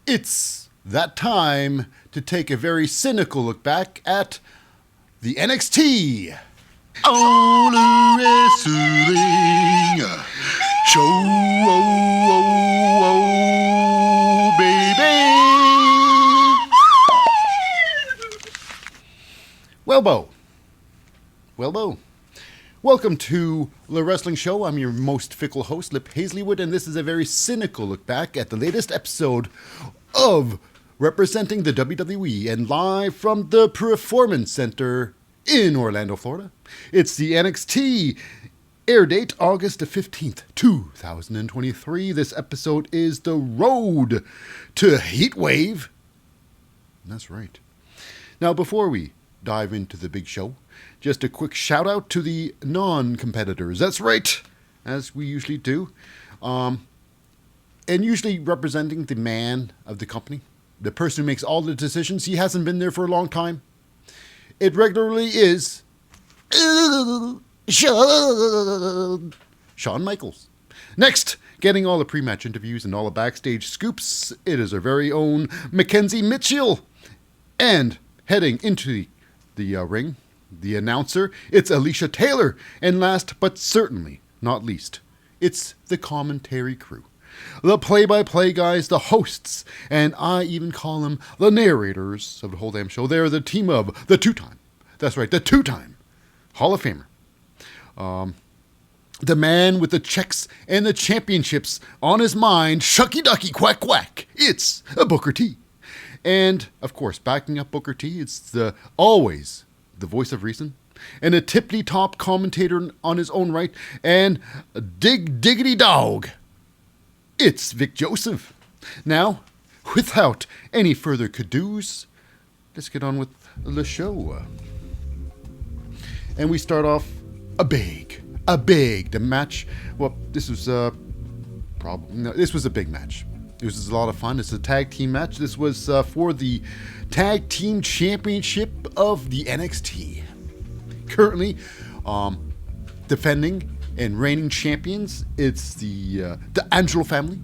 It's that time to take a very cynical look back at the NXT. All the wrestling show, baby. Welbo. Welcome to The Wrestling Show. I'm your most fickle host, Lip Hazlewood, and this is a very cynical look back at the latest episode of representing the WWE and live from the Performance Center in Orlando, Florida. It's the NXT air date August the 15th, 2023. This episode is The Road to Heatwave. That's right. Now, before we dive into the big show, just a quick shout out to the non-competitors. That's right, as we usually do. And usually representing the man of the company, the person who makes all the decisions. He hasn't been there for a long time. It regularly is Shawn Michaels. Next, getting all the pre-match interviews and all the backstage scoops, it is our very own Mackenzie Mitchell. And heading into the ring, the announcer, it's Alicia Taylor. And last but certainly not least, it's the commentary crew. The play-by-play guys, the hosts, and I even call them the narrators of the whole damn show. They're the team of the two-time Hall of Famer. The man with the checks and the championships on his mind, shucky ducky quack quack. It's a Booker T. And, of course, backing up Booker T, it's always the voice of reason, and a tippity-top commentator on his own right, and a diggity dog. It's Vic Joseph. Now, without any further cadoos, let's get on with the show. And we start off the match. Well, this was this was a big match. It was a lot of fun. It's a tag team match. This was for the tag team championship of the NXT. Currently, defending and reigning champions, it's the Angelo family.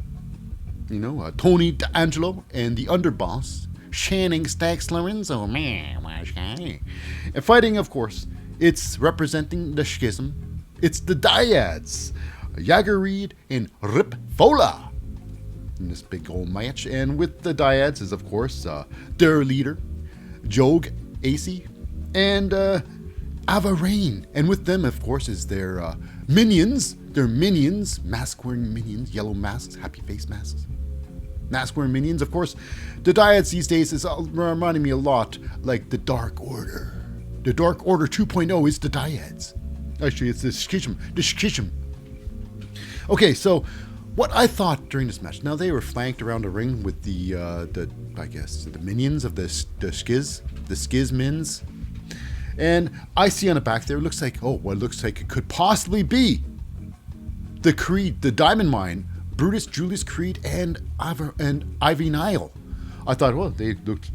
You know, Tony D'Angelo and the underboss, Channing Stacks Lorenzo. And fighting, of course, it's representing the Schism. It's the Dyads, Jagger Reed and Rip Fowler in this big old match. And with the Dyads is, of course, their leader, Jog AC, and Ava Rain. And with them, of course, is their minions. Their minions, mask-wearing minions, yellow masks, happy face masks. Mask-wearing minions, of course. The Dyads these days is reminding me a lot like the Dark Order. The Dark Order 2.0 is the Dyads. Actually, it's the Schism. Okay, so what I thought during this match, now they were flanked around the ring with the minions of the Schismins. And I see on the back there, it looks like it could possibly be the Creed, the Diamond Mine, Brutus, Julius Creed, and Ivy Nile. I thought, well,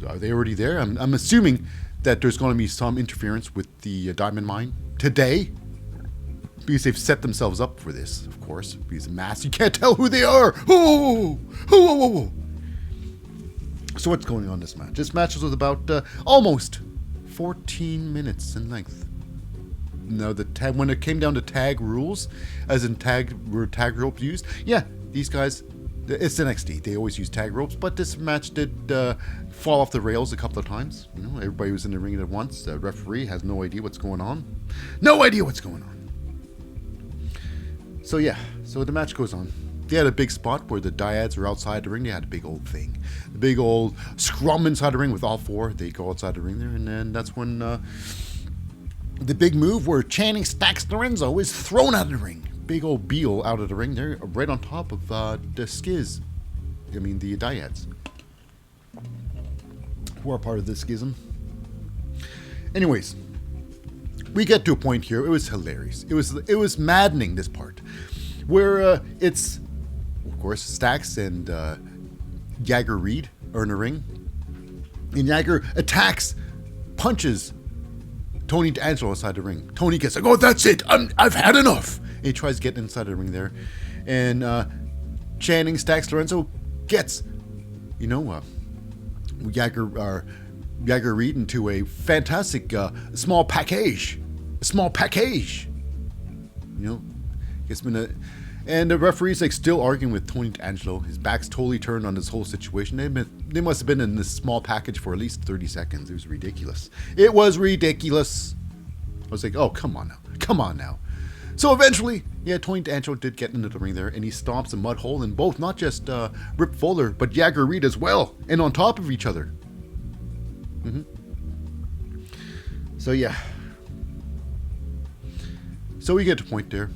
are they already there? I'm assuming that there's going to be some interference with the Diamond Mine today, because they've set themselves up for this, of course. Because of mask, you can't tell who they are. Oh. So what's going on in this match? This match was about almost 14 minutes in length. Now, when it came down to tag rules, as in tag ropes used, yeah, these guys, it's NXT. They always use tag ropes, but this match did fall off the rails a couple of times. You know, everybody was in the ring at once. The referee has no idea what's going on. So yeah, so the match goes on. They had a big spot where the Dyads were outside the ring. They had a big old thing. The big old scrum inside the ring with all four. They go outside the ring there, and then that's when the big move where Channing Stacks Lorenzo is thrown out of the ring. Big old Beal out of the ring there, right on top of the Dyads, who are part of the Schism. Anyways, we get to a point here. It was hilarious. It was maddening, this part, where it's, of course, Stacks and Jagger Reed are in the ring, and Jagger attacks, punches Tony D'Angelo inside the ring. Tony gets like, oh, that's it. I've had enough. And he tries to get inside the ring there, and Channing Stacks Lorenzo gets Jagger Reed into a fantastic small package. A small package. It's been and the referee's like still arguing with Tony D'Angelo. His back's totally turned on this whole situation. They must have been in this small package for at least 30 seconds. It was ridiculous. It was ridiculous. I was like, oh, come on now. So eventually, Tony D'Angelo did get into the ring there, and he stomps a mud hole in both, not just Rip Fowler, but Jagger Reed as well, and on top of each other. So So we get to a point there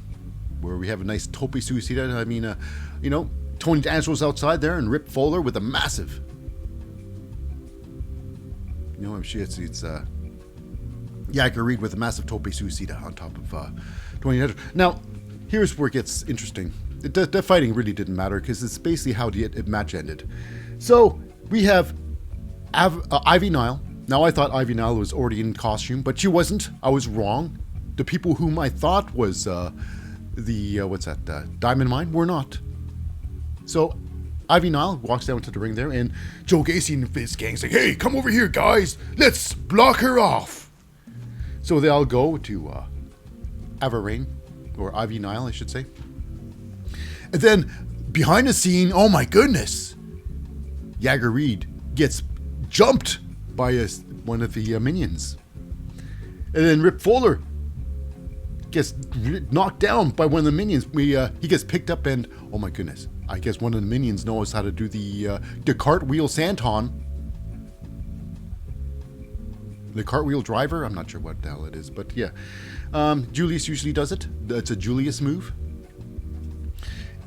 where we have a nice tope suicida. I mean, Tony D'Angelo's outside there, and Rip Fowler with a massive. I'm sure it's Jagger Reed with a massive tope suicida on top of Tony D'Angelo. Now, here's where it gets interesting. The fighting really didn't matter because it's basically how the match ended. So we have Ivy Nile. Now, I thought Ivy Nile was already in costume, but she wasn't. I was wrong. The people whom I thought was Diamond Mine were not. So Ivy Nile walks down to the ring there, and Joe Gacy and his gang's like, hey, come over here, guys. Let's block her off. So they all go to Ava or Ivy Nile, I should say. And then behind the scene, oh my goodness, Jagger Reed gets jumped by one of the minions. And then Rip Fowler gets knocked down by one of the minions. He gets picked up, and oh my goodness, I guess one of the minions knows how to do the cartwheel senton. The cartwheel driver? I'm not sure what the hell it is, but yeah. Julius usually does it. It's a Julius move.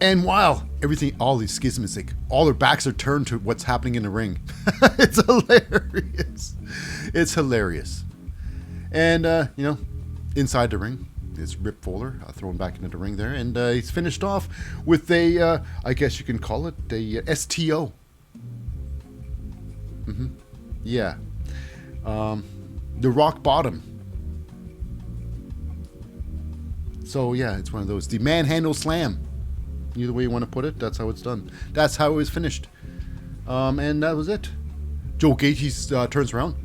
And while all these Schism is like, all their backs are turned to what's happening in the ring. It's hilarious. It's hilarious. And, inside the ring is Rip Fowler thrown back into the ring there. And he's finished off with I guess you can call it a STO. Yeah. The rock bottom. So, yeah, it's one of those. The manhandle slam. Either way you want to put it, that's how it's done. That's how it was finished. And that was it. Joe Gacy turns around.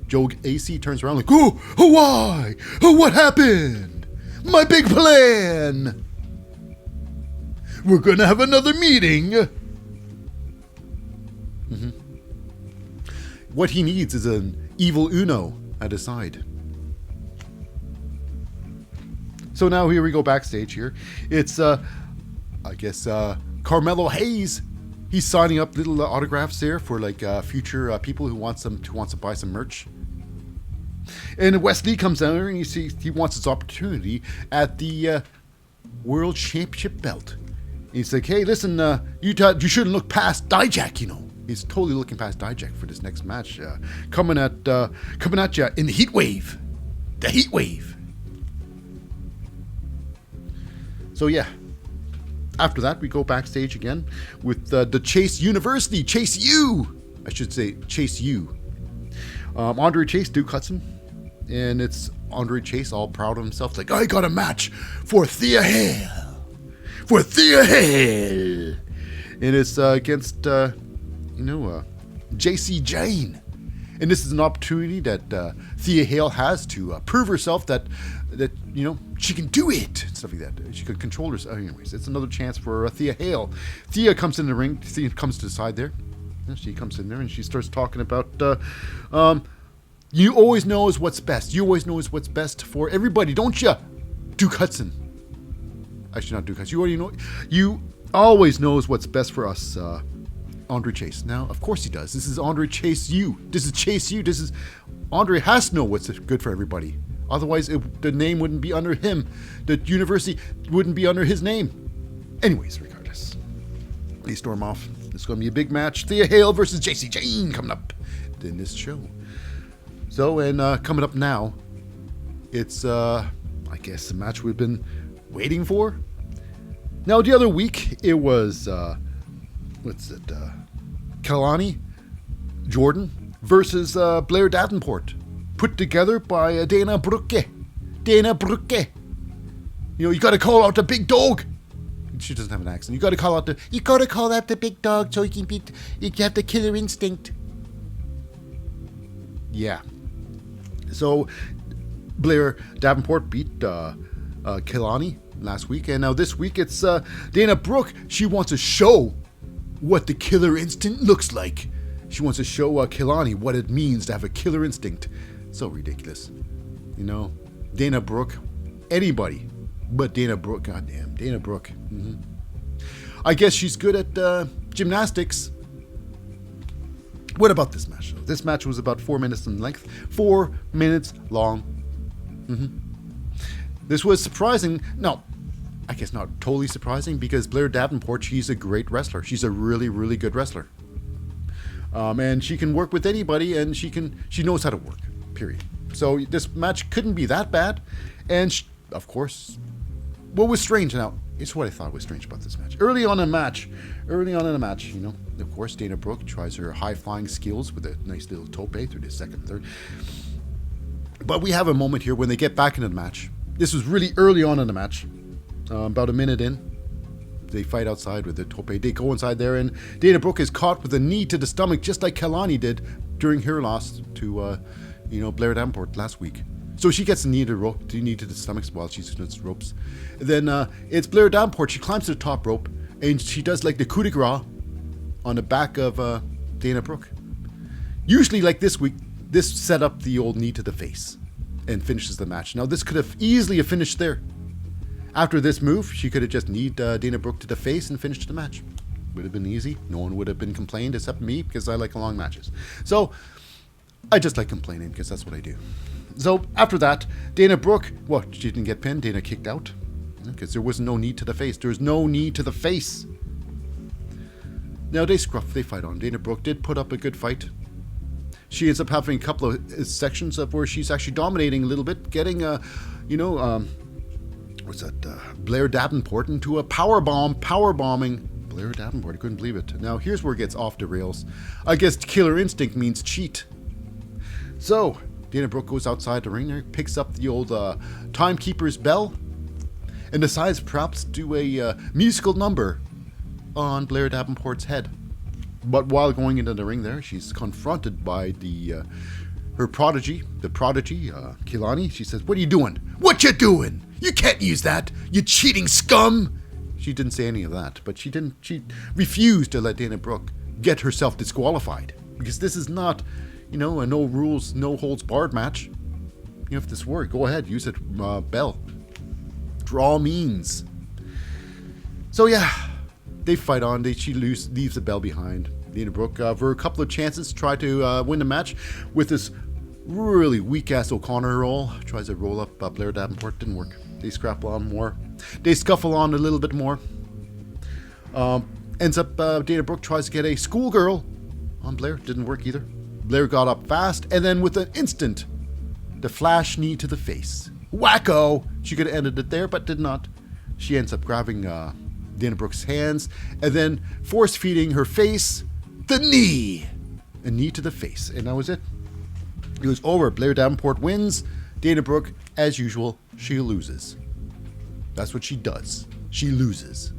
Joe AC turns around like, oh, why? Oh, what happened? My big plan. We're going to have another meeting. What he needs is an evil Uno at his side. So now here we go backstage here. It's, I guess, Carmelo Hayes. He's signing up little autographs there for like future people who wants to buy some merch. And Wesley comes down there and he wants his opportunity at the World Championship belt. And he's like, hey, listen, you shouldn't look past Dijak, He's totally looking past Dijak for this next match. Coming at you in the heat wave. The heat wave. So yeah. After that, we go backstage again with the Chase University. Chase U! I should say Chase U. Andre Chase, Duke Hudson. And it's Andre Chase all proud of himself. Like, I got a match for Thea Hale. For Thea Hale. And it's against, JC Jane. And this is an opportunity that Thea Hale has to prove herself that she can do it. Stuff like that. She could control herself. Anyways, it's another chance for Thea Hale. Thea comes in the ring. Thea comes to the side there. She comes in there and she starts talking about, you always know what's best. You always know what's best for everybody, don't you? Duke Hudson. Actually, not Duke Hudson. You already know. You always knows what's best for us, Andre Chase. Now, of course he does. This is Andre Chase U. This is Chase U. This is Andre has to know what's good for everybody. Otherwise, the name wouldn't be under him. The university wouldn't be under his name. Anyways, regardless, they storm off. It's going to be a big match. Thea Hale versus JC Jane coming up in this show. So, and coming up now, it's, I guess, the match we've been waiting for. Now, the other week, it was, Kelani Jordan versus Blair Davenport. Put together by Dana Brooke. You got to call out the big dog. She doesn't have an accent. You gotta call out the big dog so you can beat. You have the killer instinct. Yeah. So Blair Davenport beat Kelani last week, and now this week it's Dana Brooke. She wants to show what the killer instinct looks like. She wants to show Kelani what it means to have a killer instinct. So ridiculous. You know, Dana Brooke, anybody but Dana Brooke. Goddamn, Dana Brooke. Mm-hmm. I guess she's good at gymnastics. What about this match? This match was about 4 minutes in length. 4 minutes long. Mm-hmm. This was surprising. No, I guess not totally surprising, because Blair Davenport, she's a great wrestler. She's a really, really good wrestler. And she can work with anybody, and she knows how to work, period. So this match couldn't be that bad. And of course, what was strange now, it's what I thought was strange about this match. Early on in the match, you know, of course, Dana Brooke tries her high-flying skills with a nice little tope through the second, third. But we have a moment here when they get back into the match. This was really early on in the match, about a minute in. They fight outside with the tope. They go inside there, and Dana Brooke is caught with a knee to the stomach, just like Kelani did during her loss to, Blair Davenport last week. So she gets a knee to the stomach while she's doing the ropes. And then it's Blair Davenport. She climbs to the top rope, and she does like the coup de grace on the back of Dana Brooke. Usually, like this week, this set up the old knee to the face and finishes the match. Now, this could have easily finished there. After this move, she could have just kneed Dana Brooke to the face and finished the match. Would have been easy. No one would have been complained except me, because I like long matches. So, I just like complaining, because that's what I do. So, after that, Dana Brooke, well, she didn't get pinned. Dana kicked out, because there was no knee to the face. There's no knee to the face. Now, they fight on. Dana Brooke did put up a good fight. She ends up having a couple of sections of where she's actually dominating a little bit, getting, Blair Davenport into a powerbombing Blair Davenport. I couldn't believe it. Now, here's where it gets off the rails. I guess killer instinct means cheat. So, Dana Brooke goes outside the ring there, picks up the old timekeeper's bell, and decides perhaps to do a musical number on Blair Davenport's head. But while going into the ring there, she's confronted by her prodigy, Kelani. She says, "What are you doing? What you doing? You can't use that, you cheating scum!" She didn't say any of that, but she refused to let Dana Brooke get herself disqualified. Because this is not, a no rules, no holds barred match. If this were, go ahead, use it, bell. For all means. So yeah, they fight on. She leaves the bell behind. Dana Brooke, for a couple of chances, tried to win the match with this really weak-ass O'Connor roll. Tries to roll up Blair Davenport. Didn't work. They scrapple on more. They scuffle on a little bit more. Ends up, Dana Brooke tries to get a schoolgirl on Blair. Didn't work either. Blair got up fast, and then with an instant, the flash knee to the face. Wacko! She could have ended it there, but did not. She ends up grabbing Dana Brooke's hands, and then force-feeding her face the knee. A knee to the face, and that was it. It was over. Blair Davenport wins. Dana Brooke, as usual, she loses. That's what she does. She loses.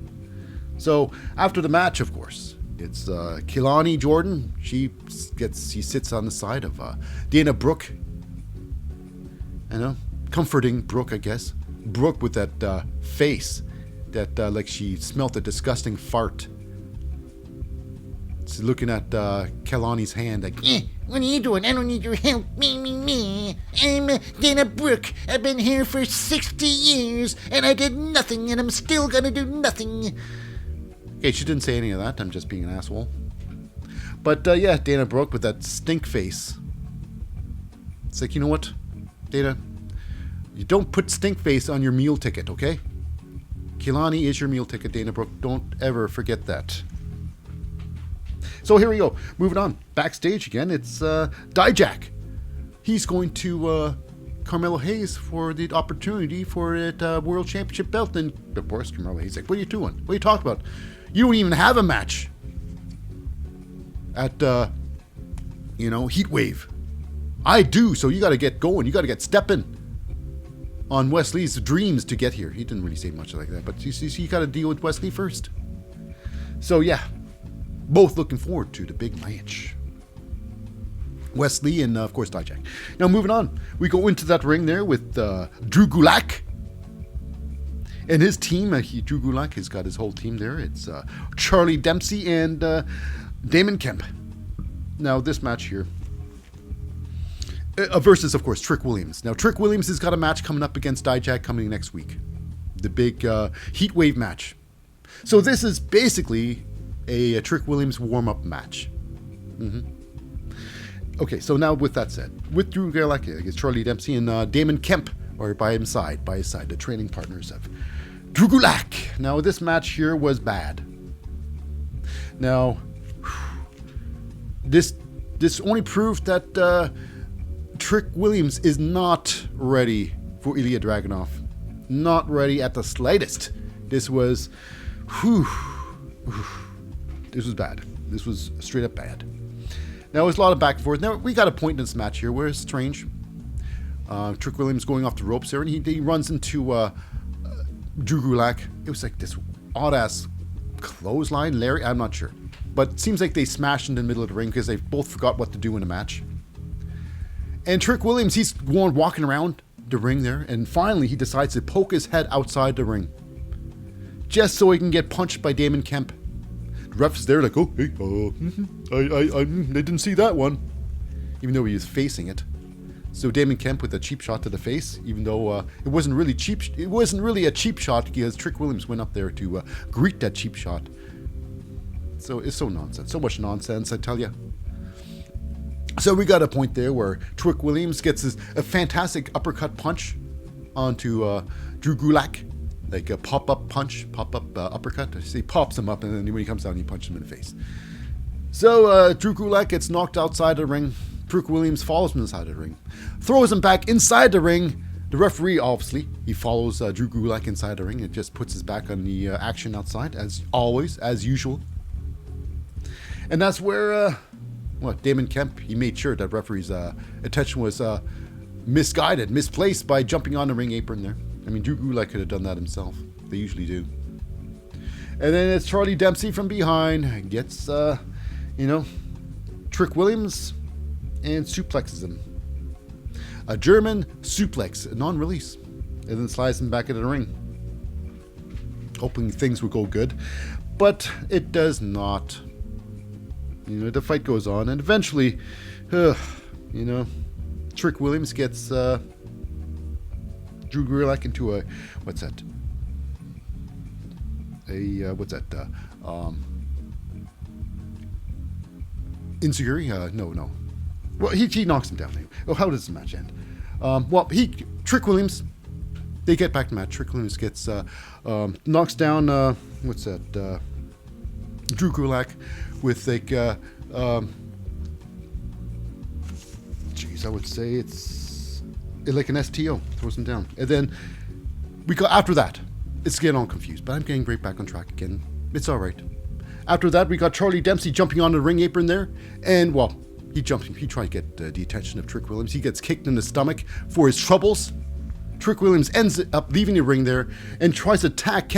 So, after the match, of course, it's Kelani Jordan. She sits on the side of Dana Brooke. Comforting Brooke, I guess. Brooke with that face that like she smelt a disgusting fart. She's looking at Kelani's hand like, what are you doing? I don't need your help. Me. I'm Dana Brooke. I've been here for 60 years, and I did nothing, and I'm still gonna do nothing. Okay, she didn't say any of that. I'm just being an asshole. But yeah, Dana Brooke with that stink face. It's like, you know what, Dana? You don't put stink face on your meal ticket, okay? Kelani is your meal ticket, Dana Brooke. Don't ever forget that. So here we go. Moving on. Backstage again, it's Dijak. He's going to Carmelo Hayes for the opportunity for a World Championship belt. And of course, Carmelo Hayes is like, what are you doing? What are you talking about? You don't even have a match at, Heat Wave. I do, so you got to get going. You got to get stepping. on Wesley's dreams to get here. He didn't really say much like that, but you got to deal with Wesley first. So yeah, both looking forward to the big match. Wesley and of course Dijak. Now moving on, we go into that ring there with Drew Gulak and his team. Drew Gulak has got his whole team there. It's Charlie Dempsey and Damon Kemp. Now this match here versus of course Trick Williams. Now Trick Williams has got a match coming up against Dijak coming next week, the big heat wave match. So this is basically a Trick Williams warm-up match. Okay, so now with that said, with Drew Gulak against Charlie Dempsey and Damon Kemp are by his side, the training partners of Drew Gulak. Now this match here was bad. Now, this only proved that Trick Williams is not ready for Ilya Dragunov. Not ready at the slightest. This was bad. This was straight up bad. Now, there's a lot of back and forth. Now, we got a point in this match here where it's strange. Trick Williams going off the ropes there, and he runs into Drew Gulak. It was like this odd-ass clothesline, Larry. I'm not sure. But it seems like they smashed in the middle of the ring because they both forgot what to do in a match. And Trick Williams, he's walking around the ring there, and finally he decides to poke his head outside the ring. Just so he can get punched by Damon Kemp. The ref's there like, oh, hey, I didn't see that one. Even though he was facing it. So Damon Kemp with a cheap shot to the face, even though it wasn't really cheap. It wasn't really a cheap shot because Trick Williams went up there to greet that cheap shot. So it's so nonsense. So much nonsense, I tell you. So we got a point there where Trick Williams gets a fantastic uppercut punch onto Drew Gulak. Like a pop-up punch, pop-up uppercut. So he pops him up, and then when he comes down, he punches him in the face. So Drew Gulak gets knocked outside the ring. Trick Williams follows him inside the ring. Throws him back inside the ring. The referee, obviously, he follows Drew Gulak inside the ring and just puts his back on the action outside, as always, as usual. And that's where, Damon Kemp, he made sure that referee's attention was misguided, misplaced by jumping on the ring apron there. I mean, Drew Gulak could have done that himself. They usually do. And then it's Charlie Dempsey from behind. Gets, Trick Williams and suplexes him. A German suplex, a non-release. And then slides him back into the ring. Hoping things would go good. But it does not. The fight goes on. And eventually, Trick Williams gets... Drew Gulak into a insecurity? No. Well, he knocks him down. Oh, how does the match end? Trick Williams, they get back to the match. Trick Williams gets knocks down Drew Gulak with like I would say it's like an STO, throws him down. And then we go after that. It's getting all confused, but I'm getting right back on track again. It's all right. After that, we got Charlie Dempsey jumping on the ring apron there, and he tried to get the attention of Trick Williams. He gets kicked in the stomach for his troubles. Trick Williams ends up leaving the ring there and tries to attack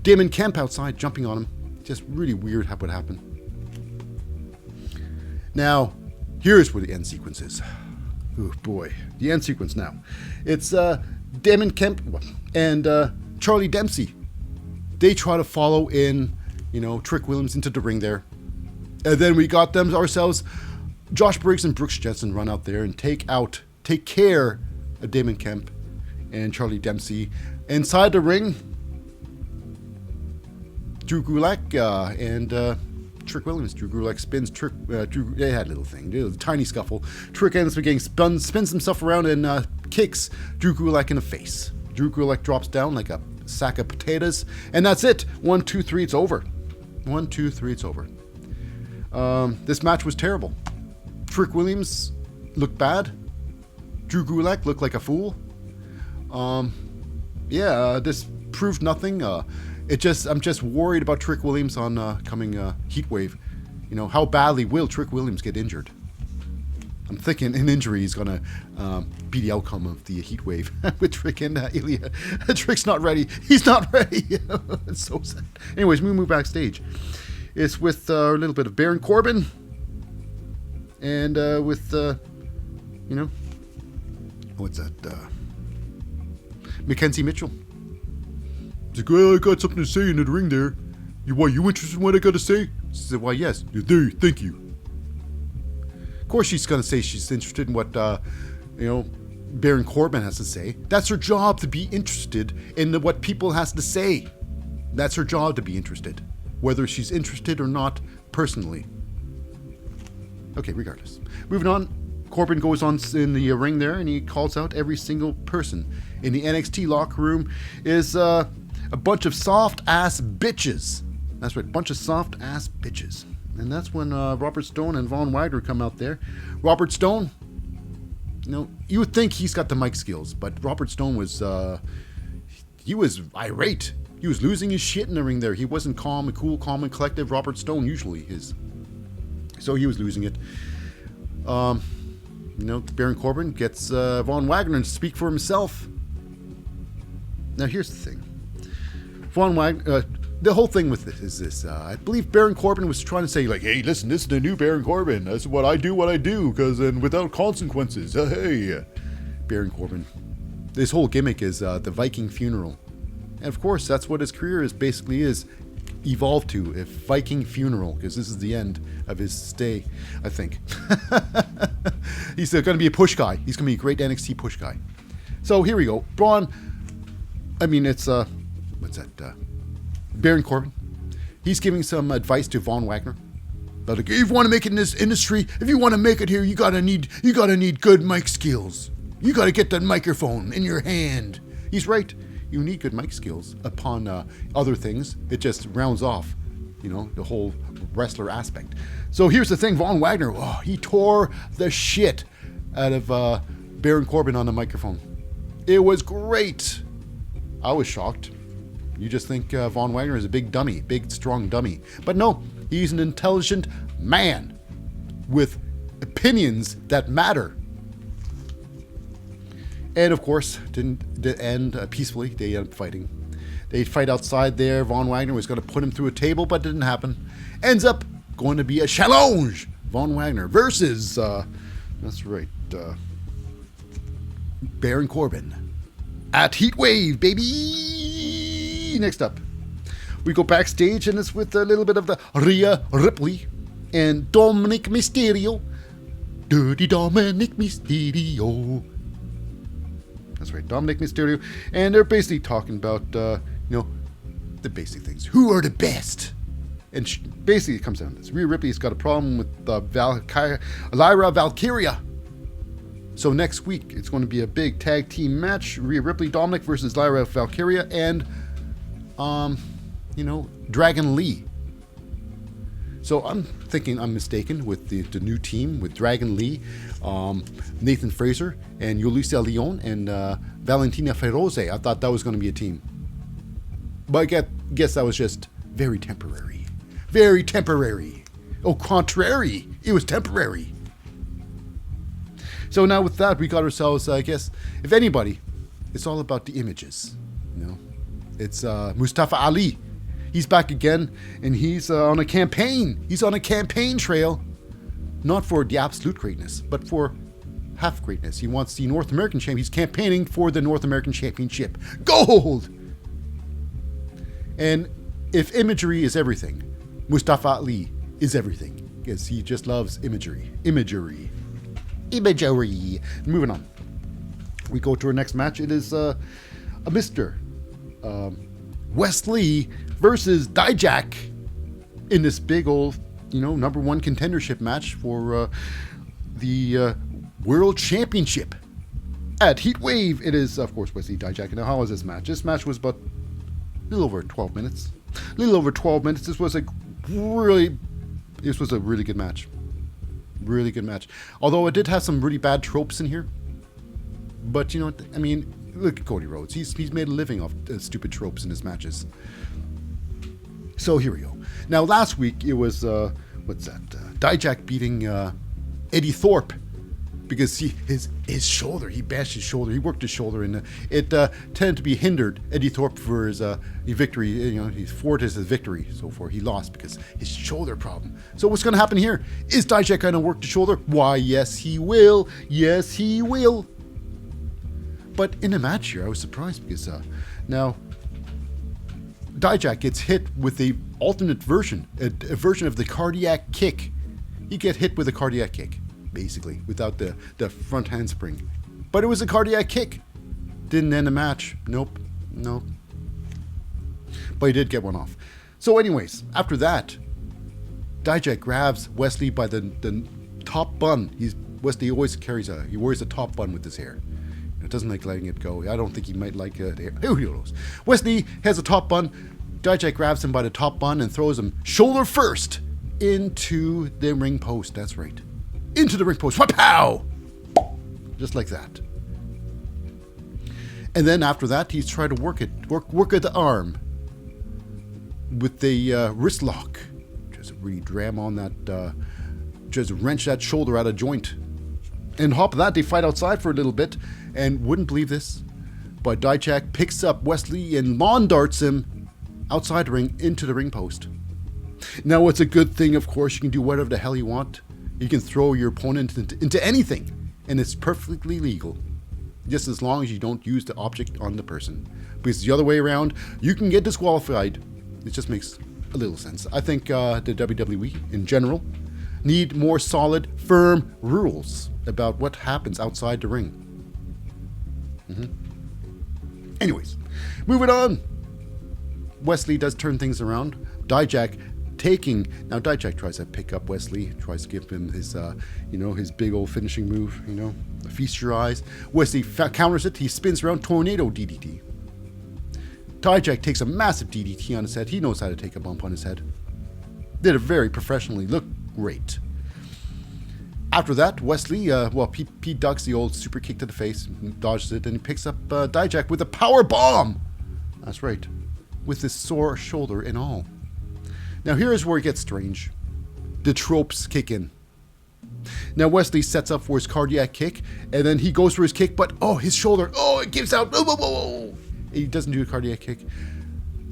Damon Kemp outside, jumping on him. Just really weird what happened. Now, here's where the end sequence is. Oh boy, the end sequence now. It's Damon Kemp and Charlie Dempsey. They try to follow in, Trick Williams into the ring there. And then we got ourselves, Josh Briggs and Brooks Jensen run out there and take care of Damon Kemp and Charlie Dempsey. Inside the ring, Drew Gulak and Trick Williams. Drew Gulak spins Trick. They had a little thing, a tiny scuffle. Trick ends up getting spun, spins himself around and kicks Drew Gulak in the face. Drew Gulak drops down like a sack of potatoes, and that's it. 1, 2, 3, it's over. 1, 2, 3, it's over. This match was terrible. Trick Williams looked bad. Drew Gulak looked like a fool. This proved nothing. I'm just worried about Trick Williams on coming heat wave. How badly will Trick Williams get injured? I'm thinking an injury is going to be the outcome of the heat wave with Trick and Ilya. Trick's not ready. He's not ready. It's so sad. Anyways, we move backstage. It's with a little bit of Baron Corbin and with, what's that? Mackenzie Mitchell. He's like, well, I got something to say in the ring there. You interested in what I got to say? She said, why, yes. There, thank you. Of course she's going to say she's interested in what, Baron Corbin has to say. That's her job, to be interested in what people has to say. That's her job, to be interested. Whether she's interested or not, personally. Okay, regardless. Moving on, Corbin goes on in the ring there, and he calls out every single person in the NXT locker room is a bunch of soft-ass bitches. That's right, bunch of soft-ass bitches. And that's when Robert Stone and Von Wagner come out there. Robert Stone, you would think he's got the mic skills, but Robert Stone was, he was irate. He was losing his shit in the ring there. He wasn't calm and collective. Robert Stone usually is. So he was losing it. Baron Corbin gets Von Wagner to speak for himself. Now here's the thing. Von Wagner... the whole thing with this is this. I believe Baron Corbin was trying to say, like, hey, listen, this is the new Baron Corbin. That's what I do, because then without consequences. Hey, Baron Corbin. This whole gimmick is the Viking funeral. And of course, that's what his career basically is evolved to, a Viking funeral, because this is the end of his stay, I think. He's going to be a push guy. He's going to be a great NXT push guy. So here we go. Baron Corbin. He's giving some advice to Von Wagner. But like, if you want to make it in this industry, if you want to make it here, you gotta need good mic skills. You gotta get that microphone in your hand. He's right. You need good mic skills. Upon other things, it just rounds off, the whole wrestler aspect. So here's the thing, Von Wagner, he tore the shit out of Baron Corbin on the microphone. It was great. I was shocked. You just think Von Wagner is a big dummy, big, strong dummy. But no, he's an intelligent man with opinions that matter. And of course, didn't end peacefully. They ended up fighting. They fight outside there. Von Wagner was going to put him through a table, but didn't happen. Ends up going to be a challenge. Von Wagner versus, that's right, Baron Corbin at Heatwave, baby. Next up, we go backstage, and it's with a little bit of the Rhea Ripley and Dominic Mysterio. Dirty Dominic Mysterio. That's right, Dominic Mysterio. And they're basically talking about, the basic things. Who are the best? And basically it comes down to this. Rhea Ripley's got a problem with Lyra Valkyria. So next week, it's going to be a big tag team match. Rhea Ripley, Dominic versus Lyra Valkyria and, Dragon Lee. So I'm thinking I'm mistaken with the new team with Dragon Lee, Nathan Fraser, and Yulisa Leon, and Valentina Feroze. I thought that was going to be a team. But I guess that was just very temporary. Very temporary. Au contrary, it was temporary. So now with that, we got ourselves, I guess, if anybody, it's all about the images. It's Mustafa Ali. He's back again, and he's on a campaign. He's on a campaign trail, not for the absolute greatness, but for half greatness. He wants the North American Championship. He's campaigning for the North American Championship. Gold! And if imagery is everything, Mustafa Ali is everything, because he just loves imagery. Imagery. Moving on. We go to our next match. It is a Mr. Wesley Lee versus Dijak in this big old, number one contendership match for the World Championship at Heatwave. It is, of course, Wesley Dijak. Now, how was this match? This match was about a little over 12 minutes. This was a really good match. Really good match. Although it did have some really bad tropes in here. But, look at Cody Rhodes. He's made a living off stupid tropes in his matches. So here we go. Now, last week it was, Dijak beating Eddie Thorpe because his shoulder, he bashed his shoulder, he worked his shoulder, and it tended to be hindered Eddie Thorpe for his victory. He thwarted his victory so far. He lost because his shoulder problem. So what's going to happen here? Is Dijak going to work the shoulder? Why, yes, he will. Yes, he will. But in the match here, I was surprised because now Dijak gets hit with a alternate version, a version of the cardiac kick. He get hit with a cardiac kick, basically, without the front handspring. But it was a cardiac kick. Didn't end the match. Nope. But he did get one off. So anyways, after that, Dijak grabs Wesley by the top bun. Wesley always he wears a top bun with his hair. It doesn't like letting it go. I don't think he might like it. Who knows? Wesley has a top bun. Dijak grabs him by the top bun and throws him shoulder first into the ring post. That's right. Into the ring post. Pow! Just like that. And then after that, he's trying to work at the arm with the wrist lock. Just really dram on that, just wrench that shoulder out of joint. And on top of that, they fight outside for a little bit, and wouldn't believe this, but Dijak picks up Wesley and lawn darts him outside the ring into the ring post. Now, it's a good thing, of course. You can do whatever the hell you want. You can throw your opponent into anything, and it's perfectly legal, just as long as you don't use the object on the person. Because the other way around, you can get disqualified. It just makes a little sense. I think the WWE in general need more solid, firm rules about what happens outside the ring. Anyways, moving on. Wesley does turn things around. Dijak tries to pick up Wesley, tries to give him his, his big old finishing move, feast your eyes. Wesley counters it. He spins around, tornado DDT. Dijak takes a massive DDT on his head. He knows how to take a bump on his head. Did it very professionally. Looked great. After that, Wesley, he ducks the old super kick to the face, dodges it, and he picks up Dijak with a power bomb. That's right, with his sore shoulder and all. Now here's where it gets strange. The tropes kick in. Now Wesley sets up for his cardiac kick, and then he goes for his kick, but his shoulder, it gives out. He doesn't do a cardiac kick.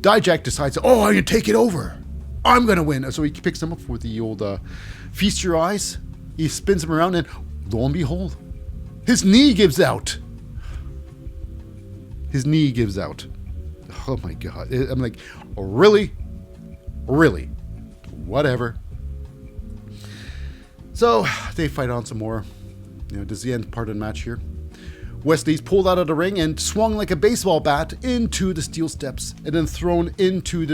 Dijak decides, I'm going to take it over. I'm going to win. So he picks him up for the old feast your eyes. He spins him around, and lo and behold, his knee gives out. His knee gives out. Oh my God. I'm like, really? Really? Whatever. So they fight on some more. Does the end part of the match here. Wesley's pulled out of the ring and swung like a baseball bat into the steel steps, and then thrown into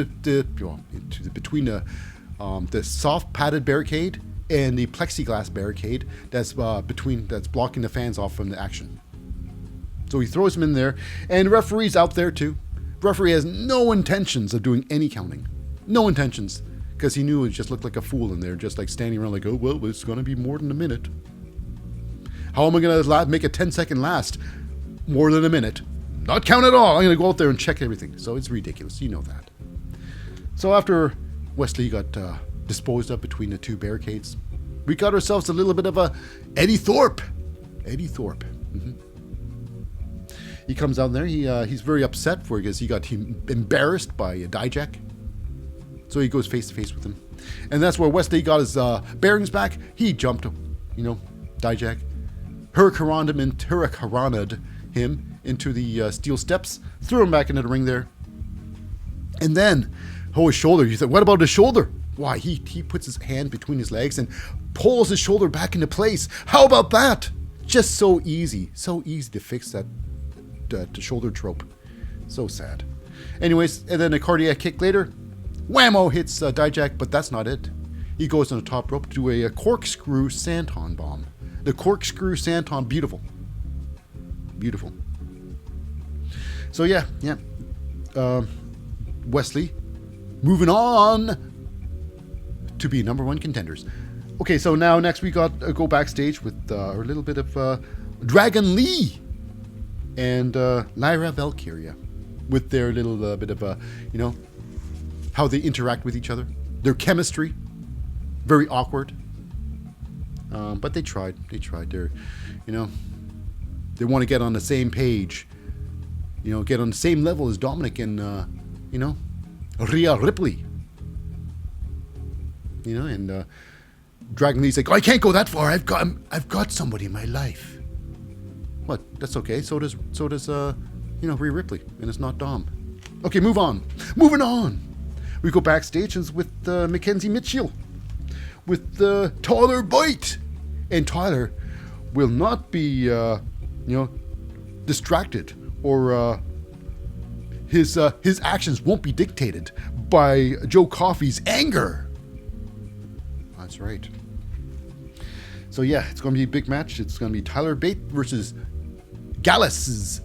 between the soft padded barricade and the plexiglass barricade that's blocking the fans off from the action. So he throws him in there, and the referee's out there too. The referee has no intentions of doing any counting. No intentions, because he knew it just looked like a fool in there, just like standing around like, it's going to be more than a minute. How am I going to make a 10-second last more than a minute? Not count at all. I'm going to go out there and check everything. So it's ridiculous. You know that. So after Wesley got disposed of between the two barricades, we got ourselves a little bit of a Eddie Thorpe. He comes out there. He's very upset because he got embarrassed by Dijak. So he goes face to face with him. And that's where Wesley got his bearings back. He jumped, Dijak. Hurricaned him into the steel steps, threw him back into the ring there. And then, his shoulder. You said, what about his shoulder? Why, he puts his hand between his legs and pulls his shoulder back into place. How about that? Just so easy to fix that the shoulder trope. So sad. Anyways, and then a cardiac kick later. Whammo hits Dijak, but that's not it. He goes on the top rope to do a corkscrew senton bomb. The corkscrew senton, beautiful. So yeah. Wesley, moving on to be number one contenders. Okay, so now next we got go backstage with a little bit of Dragon Lee and Lyra Valkyria with their little bit of how they interact with each other, their chemistry, very awkward. But they tried. They're, they want to get on the same page. Get on the same level as Dominic and, Rhea Ripley. And Dragon Lee's like, I can't go that far. I've got somebody in my life. What? That's okay. So does Rhea Ripley, and it's not Dom. Okay, moving on. We go backstage and it's with Mackenzie Mitchell with Tyler Bate, and Tyler will not be distracted, or his actions won't be dictated by Joe Coffey's anger. That's right. So yeah, it's going to be a big match. It's going to be Tyler Bate versus Galus.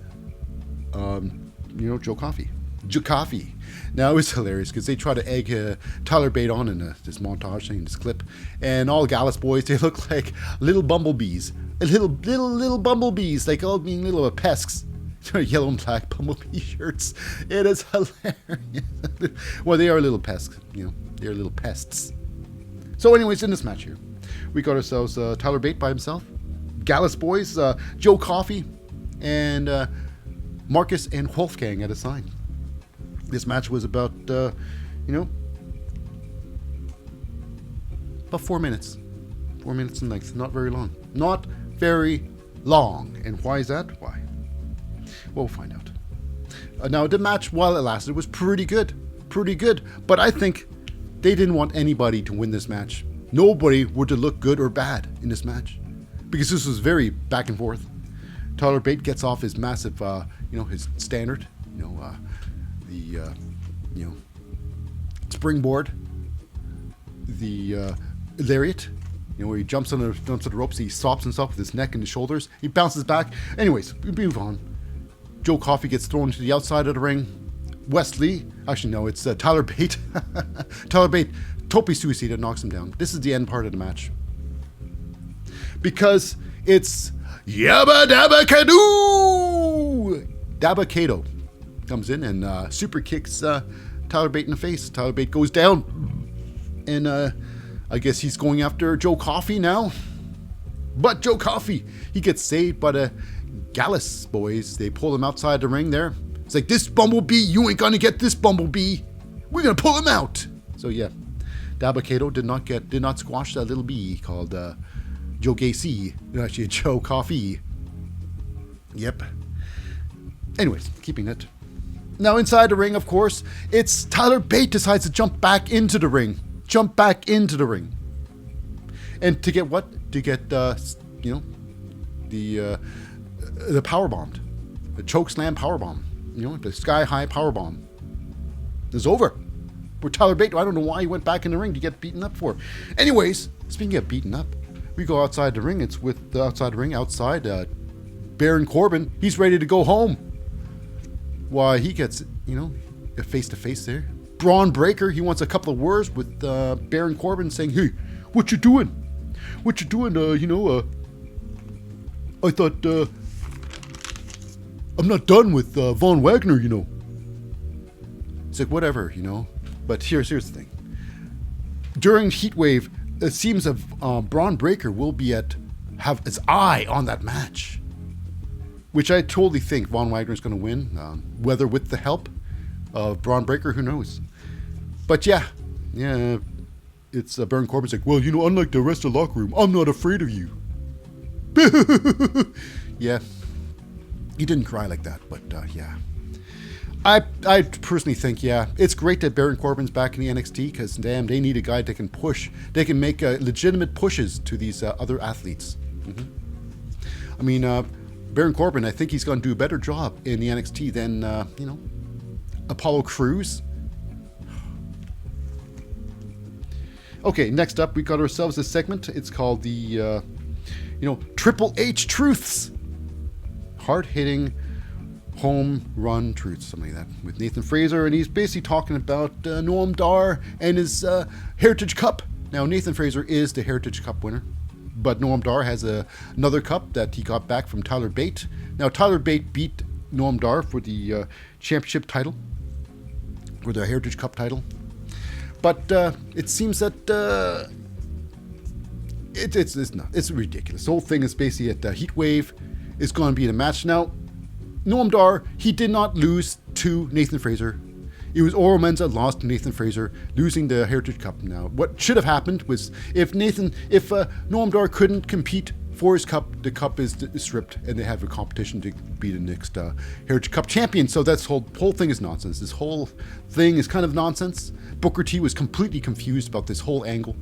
Joe Coffey. Joe Coffey. Now, it was hilarious because they try to egg Tyler Bate on in this montage thing, this clip. And all Gallus boys, they look like little bumblebees. Little bumblebees, like all being little pests. Yellow and black bumblebee shirts. It is hilarious. Well, they are little pests. They're little pests. So anyways, in this match here, we got ourselves Tyler Bate by himself. Gallus boys, Joe Coffey, and Marcus and Wolfgang at his side. This match was about, about 4 minutes. 4 minutes in length. Not very long. Not very long. And why is that? Why? Well, we'll find out. Now, the match, while it lasted, was pretty good. Pretty good. But I think they didn't want anybody to win this match. Nobody would to look good or bad in this match. Because this was very back and forth. Tyler Bate gets off his massive, his standard, the springboard, the lariat, where he jumps on the ropes, he stops himself with his neck and his shoulders, he bounces back. Anyways, we move on. Joe Coffey gets thrown to the outside of the ring. Wesley, actually no, it's Tyler Bate. Tyler Bate, tope suicida, knocks him down. This is the end part of the match. Because it's Yabba Dabba Kadoo! Dabba Kato comes in and super kicks Tyler Bate in the face. Tyler Bate goes down. And I guess he's going after Joe Coffey now. But Joe Coffey, he gets saved by the Gallus boys. They pull him outside the ring there. It's like, this bumblebee, you ain't gonna get this bumblebee. We're gonna pull him out. So yeah, Dabba Kato did not squash that little bee called Joe Gacy. Actually, Joe Coffey. Yep. Anyways, keeping it. Now inside the ring, of course, it's Tyler Bate decides to jump back into the ring. And to get what? To get the power bombed, the choke slam power bomb. The sky high power bomb. It's over. For Tyler Bate, I don't know why he went back in the ring to get beaten up for. Anyways, speaking of beaten up, we go outside the ring. It's with outside the ring. Outside, Baron Corbin. He's ready to go home. Why, he gets a face to face there. Braun Breaker. He wants a couple of words with Baron Corbin, saying, "Hey, what you doing? What you doing? I thought I'm not done with Von Wagner, It's like, whatever, But here's the thing. During Heatwave, it seems that Braun Breaker will have his eye on that match. Which I totally think Von Wagner is going to win. Whether with the help of Braun Breaker, who knows? But yeah, it's Baron Corbin's like, well, unlike the rest of the locker room, I'm not afraid of you. Yeah. He didn't cry like that, but yeah. I personally think, it's great that Baron Corbin's back in the NXT, because damn, they need a guy that can push. They can make legitimate pushes to these other athletes. Mm-hmm. I mean, Baron Corbin, I think he's going to do a better job in the NXT than, Apollo Crews. Okay, next up, we got ourselves a segment. It's called the, Triple H Truths. Hard-hitting home run truths, something like that, with Nathan Fraser, and he's basically talking about Noam Dar and his Heritage Cup. Now, Nathan Fraser is the Heritage Cup winner, but Noam Dar has another cup that he got back from Tyler Bate. Now, Tyler Bate beat Noam Dar for the championship title, for the Heritage Cup title, but it seems that It's ridiculous. The whole thing is basically at Heat Wave is going to be in a match. Now, Noam Dar, he did not lose to Nathan Fraser. It was Oro Mensah lost to Nathan Fraser, losing the Heritage Cup. Now, what should have happened was if Noam Dar couldn't compete for his cup, the cup is stripped, and they have a competition to be the next Heritage Cup champion. So that's whole thing is nonsense. This whole thing is kind of nonsense. Booker T was completely confused about this whole angle.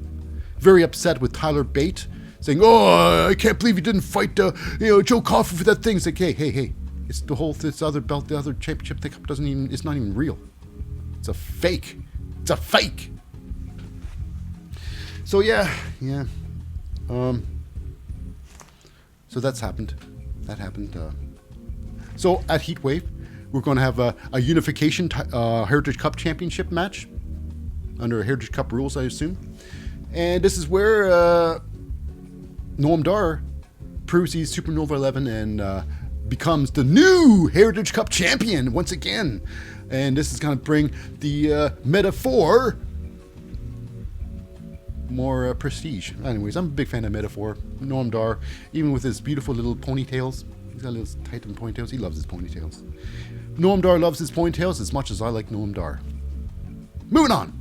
Very upset with Tyler Bate, saying, "Oh, I can't believe you didn't fight Joe Coffey for that thing." It's like, hey, it's this other belt, the other championship. The cup it's not even real. It's a fake. It's a fake. So yeah. So that's happened. That happened. So at Heatwave, we're going to have a unification Heritage Cup Championship match under Heritage Cup rules, I assume. And this is where Noam Dar proves he's Supernova 11 and becomes the new Heritage Cup champion once again. And this is going to bring the Metaphor more prestige. Anyways, I'm a big fan of Metaphor. Noam Dar, even with his beautiful little ponytails. He's got little tight ponytails. He loves his ponytails. Noam Dar loves his ponytails as much as I like Noam Dar. Moving on.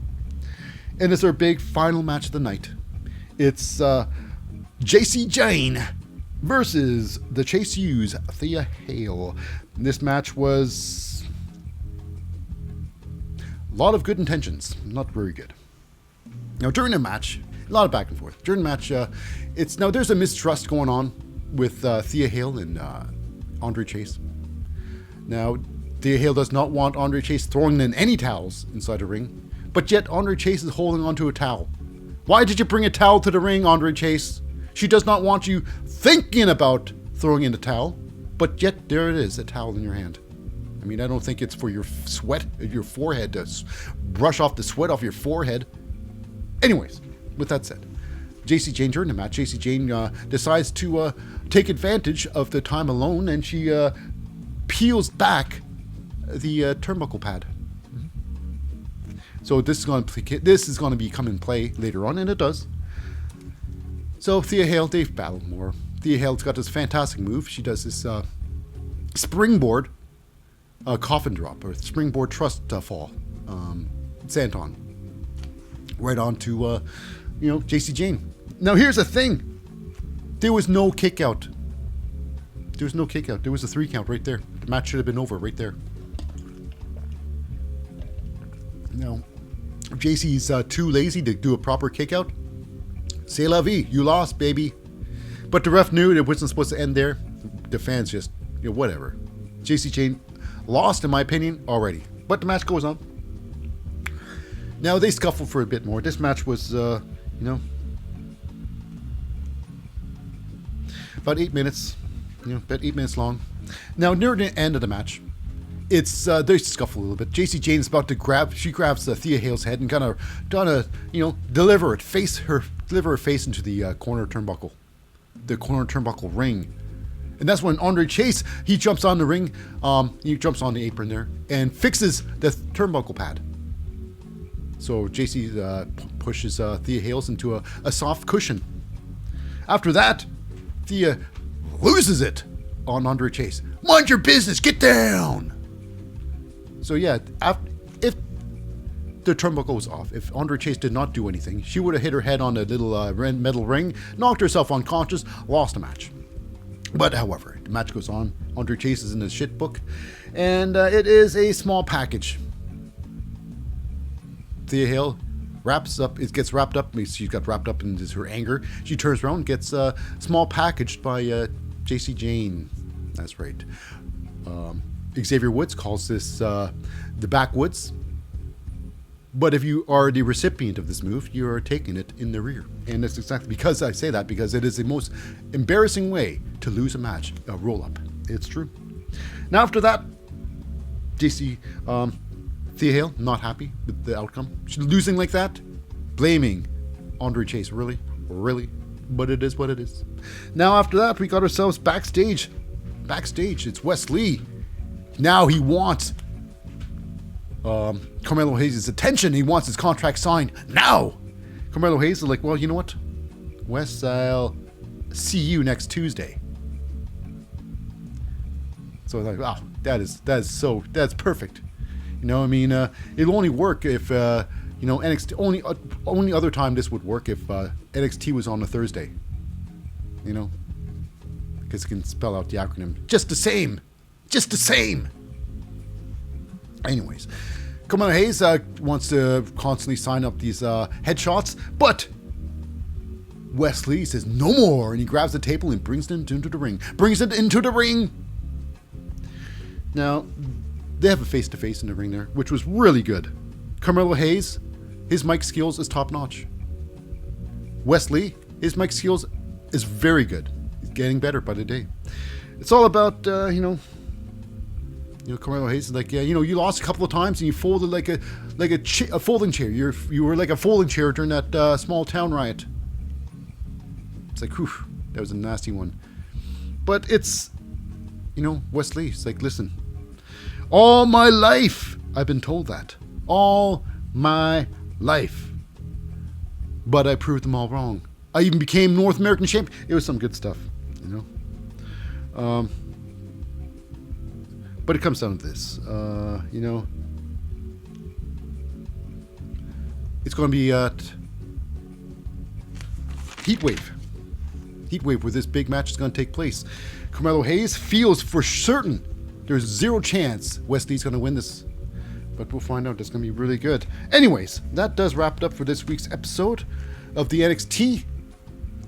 And it's our big final match of the night. It's JC Jane versus the Chase U's Thea Hale. This match was a lot of good intentions, not very good. Now during the match, a lot of back and forth. During the match, there's a mistrust going on with Thea Hale and Andre Chase. Now, Thea Hale does not want Andre Chase throwing in any towels inside the ring, but yet Andre Chase is holding onto a towel. Why did you bring a towel to the ring, Andre Chase? She does not want you thinking about throwing in the towel, but yet there it is, a towel in your hand. I mean, I don't think it's for your sweat, your forehead, to brush off the sweat off your forehead. Anyways, with that said, JC Jane during the match, JC Jane decides to take advantage of the time alone, and she peels back the turnbuckle pad. So this is going to come in play later on, and it does. So Thea Hale, they've battled more. Thea Hale's got this fantastic move. She does this springboard coffin drop, or springboard trust fall, senton, right on to JC Jane. Now here's the thing: there was no kick out. There was no kick out. There was a 3 count right there. The match should have been over right there. No. JC's too lazy to do a proper kick out. C'est la vie. You lost, baby. But the ref knew it wasn't supposed to end there. The fans just, whatever. JC Jane lost, in my opinion, already. But the match goes on. Now, they scuffled for a bit more. This match was, about 8 minutes. About 8 minutes long. Now, near the end of the match, they scuffle a little bit. JC Jane is about to grabs Thea Hale's head and gonna deliver her face into the corner turnbuckle ring. And that's when Andre Chase, he jumps on the ring, he jumps on the apron there and fixes the turnbuckle pad. So JC pushes Thea Hale's into a soft cushion. After that, Thea loses it on Andre Chase. Mind your business, get down! So yeah, if the turnbuckle was off, if Andre Chase did not do anything, she would have hit her head on a little metal ring, knocked herself unconscious, lost the match. But however, the match goes on. Andre Chase is in his shit book, and it is a small package. Thea Hale gets wrapped up. She got wrapped up in her anger. She turns around, gets small packaged by JC Jane. That's right. Xavier Woods calls this the backwoods. But if you are the recipient of this move, you are taking it in the rear. And that's exactly because I say that, because it is the most embarrassing way to lose a match, a roll-up. It's true. Now after that, JC, Thea Hale, not happy with the outcome. She's losing like that, blaming Andre Chase. Really? But it is what it is. Now after that, we got ourselves backstage. It's Wesley Lee. Now he wants Carmelo Hayes' attention. He wants his contract signed now. Carmelo Hayes is like, well, you know what? Wes, I'll see you next Tuesday. So I was like, wow, that's perfect. You know, I mean, it'll only work if, you know, NXT, only other time this would work if NXT was on a Thursday. You know? Because it can spell out the acronym just the same. Just the same. Anyways, Kamala Hayes wants to constantly sign up these headshots, but Wesley says no more, and he grabs the table and brings it into the ring. Now, they have a face-to-face in the ring there, which was really good. Carmelo Hayes, his mic skills is top-notch. Wesley, his mic skills is very good. He's getting better by the day. It's all about, Carmelo Hayes is like, yeah, you know, you lost a couple of times and you folded like a folding chair. You were like a folding chair during that small town riot. It's like, whew, that was a nasty one. But it's, you know, Wesley, it's like, listen, all my life I've been told that. All my life. But I proved them all wrong. I even became North American champion. It was some good stuff, you know. But it comes down to this, you know. It's going to be at Heatwave. Heatwave, where this big match is going to take place. Carmelo Hayes feels for certain there's zero chance Wesley's going to win this. But we'll find out. It's going to be really good. Anyways, that does wrap it up for this week's episode of the NXT.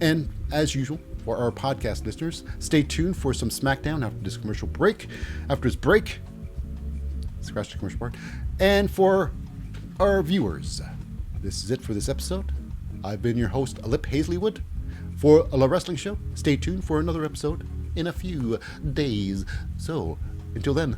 And as usual, for our podcast listeners, stay tuned for some SmackDown after this commercial break. After this break, scratch the commercial part. And for our viewers, this is it for this episode. I've been your host, Lip Hazlewood, for a wrestling show. Stay tuned for another episode in a few days. So, until then,